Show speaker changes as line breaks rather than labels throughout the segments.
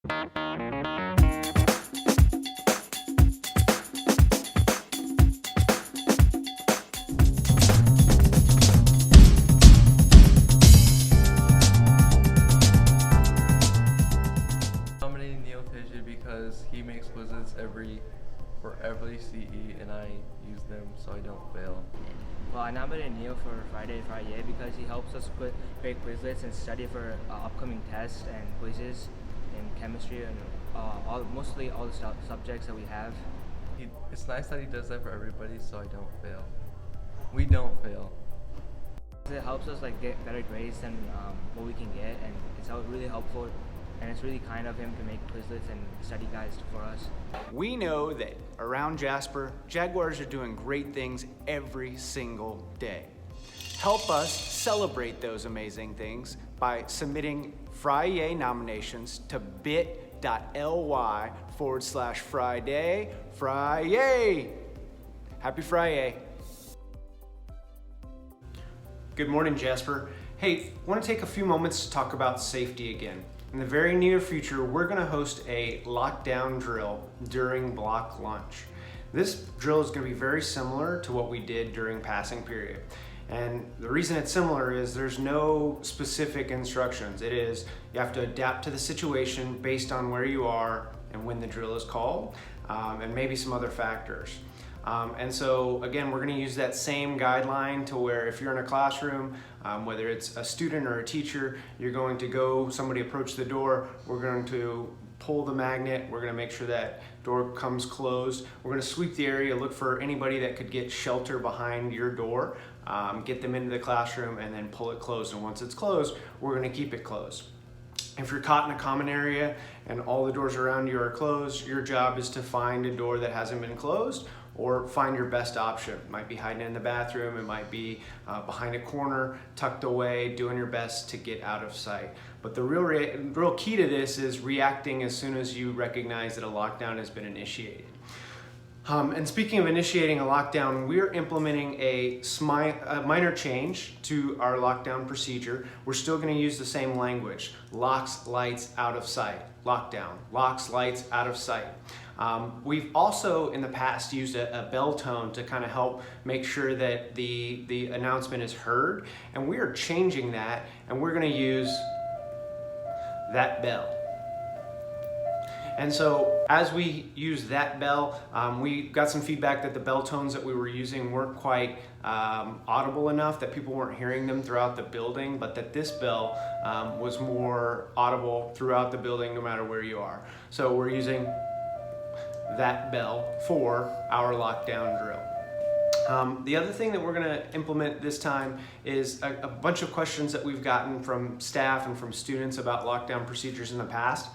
Nominating Neil because he makes quizzes for every CE, and I use them so I don't fail.
Well, I nominated Neil for Friday because he helps us create Quizlets and study for upcoming tests and quizzes in chemistry and mostly all the subjects that we have.
It's nice that he does that for everybody so I don't fail. We don't fail.
It helps us get better grades than what we can get, and it's really helpful. And it's really kind of him to make Quizlets and study guides for us.
We know that around Jasper, Jaguars are doing great things every single day. Help us celebrate those amazing things by submitting Friday nominations to bit.ly/Friday. Happy Friday. Good morning, Jasper. Hey, want to take a few moments to talk about safety again. In the very near future, we're going to host a lockdown drill during block lunch. This drill is going to be very similar to what we did during passing period. And the reason it's similar is there's no specific instructions. It is, you have to adapt to the situation based on where you are and when the drill is called, and maybe some other factors. And so again, we're going to use that same guideline to where if you're in a classroom, whether it's a student or a teacher, you're going to somebody approach the door, we're going to pull the magnet, we're going to make sure that door comes closed, we're going to sweep the area, look for anybody that could get shelter behind your door, get them into the classroom, and then pull it closed. And once it's closed, we're going to keep it closed. If you're caught in a common area and all the doors around you are closed, your job is to find a door that hasn't been closed or find your best option. It might be hiding in the bathroom, it might be behind a corner, tucked away, doing your best to get out of sight. But the real key to this is reacting as soon as you recognize that a lockdown has been initiated. And speaking of initiating a lockdown, we're implementing a minor change to our lockdown procedure. We're still going to use the same language: locks, lights, out of sight. Lockdown, locks, lights, out of sight. We've also in the past used a bell tone to kind of help make sure that the announcement is heard, and we are changing that, and we're going to use that bell. And so as we use that bell, we got some feedback that the bell tones that we were using weren't quite audible enough, that people weren't hearing them throughout the building, but that this bell was more audible throughout the building no matter where you are. So we're using that bell for our lockdown drill. The other thing that we're going to implement this time is a bunch of questions that we've gotten from staff and from students about lockdown procedures in the past.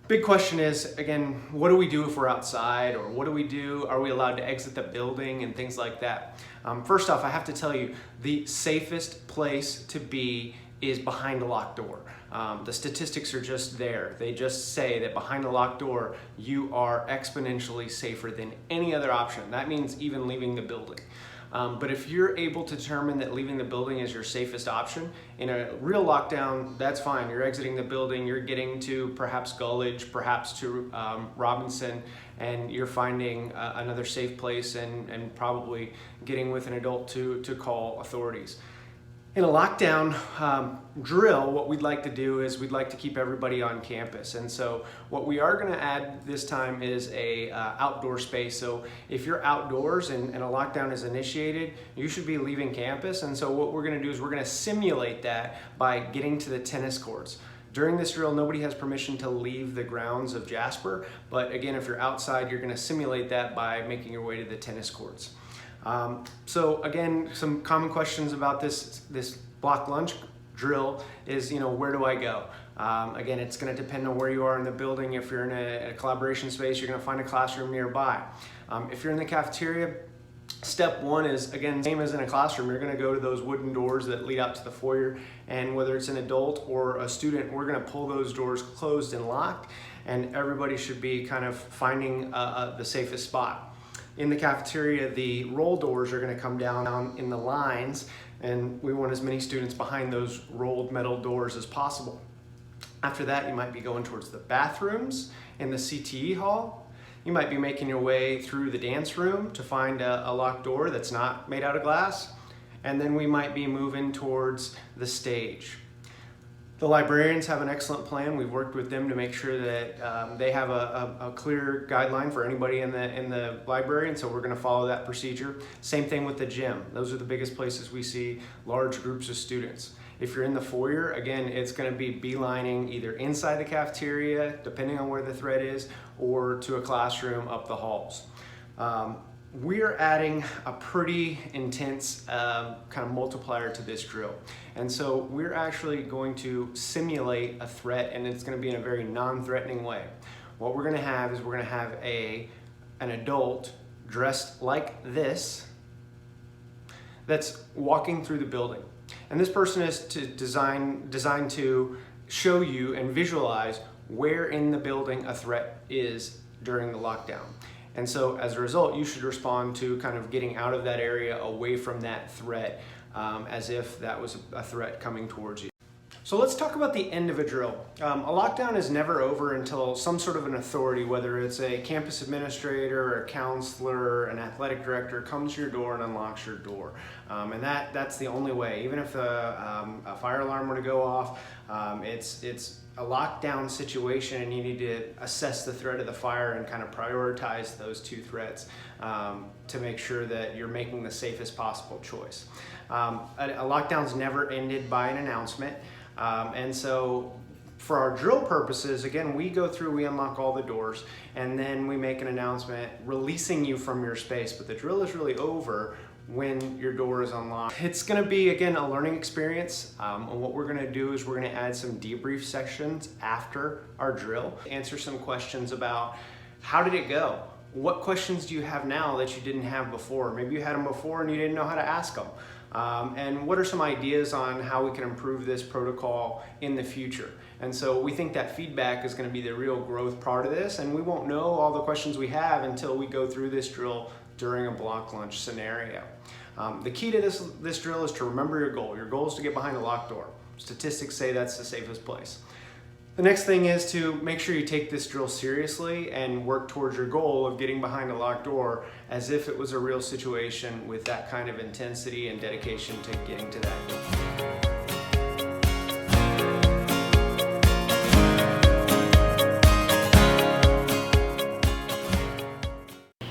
Big question is, again, what do we do if we're outside, or what do we do? Are we allowed to exit the building and things like that? First off, I have to tell you, the safest place to be is behind a locked door. The statistics are just there. They just say that behind a locked door, you are exponentially safer than any other option. That means even leaving the building. But if you're able to determine that leaving the building is your safest option, in a real lockdown, that's fine. You're exiting the building, you're getting to perhaps Gulledge, perhaps to Robinson, and you're finding another safe place and probably getting with an adult to call authorities. In a lockdown drill, what we'd like to do is we'd like to keep everybody on campus. And so what we are going to add this time is a outdoor space. So if you're outdoors and a lockdown is initiated, you should be leaving campus. And so what we're going to do is we're going to simulate that by getting to the tennis courts. During this drill, nobody has permission to leave the grounds of Jasper. But again, if you're outside, you're going to simulate that by making your way to the tennis courts. So again, some common questions about this block lunch drill is, where do I go? Again, it's going to depend on where you are in the building. If you're in a collaboration space, you're going to find a classroom nearby. If you're in the cafeteria, step one is, again, same as in a classroom. You're going to go to those wooden doors that lead out to the foyer, and whether it's an adult or a student, we're going to pull those doors closed and locked, and everybody should be kind of finding the safest spot. In the cafeteria, the roll doors are going to come down in the lines, and we want as many students behind those rolled metal doors as possible. After that, you might be going towards the bathrooms in the CTE hall. You might be making your way through the dance room to find a locked door that's not made out of glass. And then we might be moving towards the stage. The librarians have an excellent plan. We've worked with them to make sure that they have a clear guideline for anybody in the library, and so we're going to follow that procedure. Same thing with the gym. Those are the biggest places we see large groups of students. If you're in the foyer, again, it's going to be beelining either inside the cafeteria, depending on where the thread is, or to a classroom up the halls. We're adding a pretty intense kind of multiplier to this drill. And so we're actually going to simulate a threat, and it's going to be in a very non-threatening way. What we're going to have is we're going to have an adult dressed like this that's walking through the building. And this person is designed to show you and visualize where in the building a threat is during the lockdown. And so as a result, you should respond to kind of getting out of that area, away from that threat, as if that was a threat coming towards you. So let's talk about the end of a drill. A lockdown is never over until some sort of an authority, whether it's a campus administrator, or a counselor, an athletic director, comes to your door and unlocks your door. And that's the only way. Even if a fire alarm were to go off, it's a lockdown situation, and you need to assess the threat of the fire and kind of prioritize those two threats to make sure that you're making the safest possible choice. A lockdown's never ended by an announcement. And so for our drill purposes, again, we unlock all the doors, and then we make an announcement releasing you from your space, but the drill is really over when your door is unlocked. It's gonna be, again, a learning experience. And what we're gonna do is we're gonna add some debrief sections after our drill, answer some questions about how did it go? What questions do you have now that you didn't have before? Maybe you had them before and you didn't know how to ask them. And what are some ideas on how we can improve this protocol in the future? And so we think that feedback is going to be the real growth part of this, and we won't know all the questions we have until we go through this drill during a block lunch scenario. The key to this drill is to remember your goal. Your goal is to get behind a locked door. Statistics say that's the safest place. The next thing is to make sure you take this drill seriously and work towards your goal of getting behind a locked door as if it was a real situation with that kind of intensity and dedication to getting to that goal.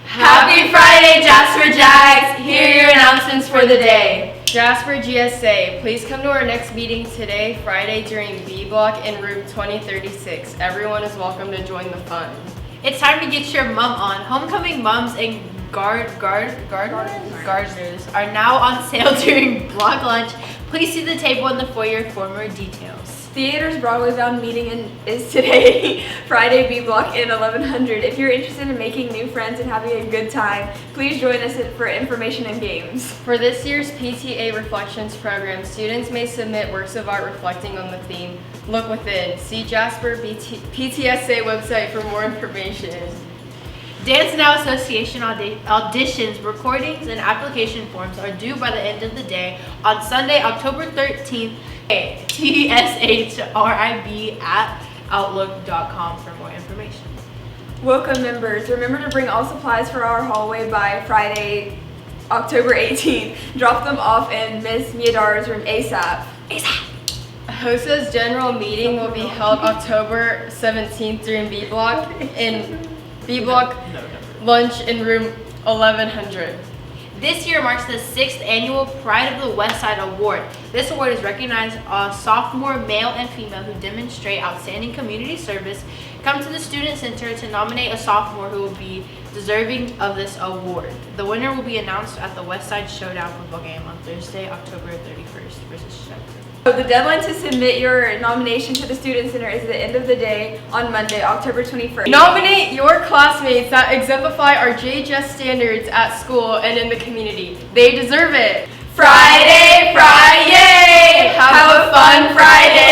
Happy Friday, Jasper Jags! Here are your announcements for the day.
Jasper GSA, please come to our next meeting today, Friday, during B Block in room 2036. Everyone is welcome to join the fun.
It's time to get your mum on. Homecoming mums and gardeners are now on sale during block lunch. Please see the table in the foyer for more details.
Theater's Broadway Bound meeting is today, Friday, B Block in 1100. If you're interested in making new friends and having a good time, please join us for information and games.
For this year's PTA Reflections program, students may submit works of art reflecting on the theme Look Within. See Jasper PTSA website for more information.
Dance Now Association auditions, recordings, and application forms are due by the end of the day on Sunday, October 13th. tshRIB@outlook.com for more information.
Welcome members. Remember to bring all supplies for our hallway by Friday, October 18th. Drop them off in Ms. Miadar's room ASAP.
HOSA's general meeting will be held October 17th during B Block in B Block lunch in room 1100.
This year marks the 6th annual Pride of the West Side Award. This award is recognized sophomore male and female who demonstrate outstanding community service. Come to the Student Center to nominate a sophomore who will be deserving of this award. The winner will be announced at the West Side Showdown football game on Thursday, October 31st versus Shepherd.
So the deadline to submit your nomination to the Student Center is at the end of the day on Monday, October 21st.
Nominate your classmates that exemplify our JHS standards at school and in the community. They deserve it.
Friday! Have a fun Friday!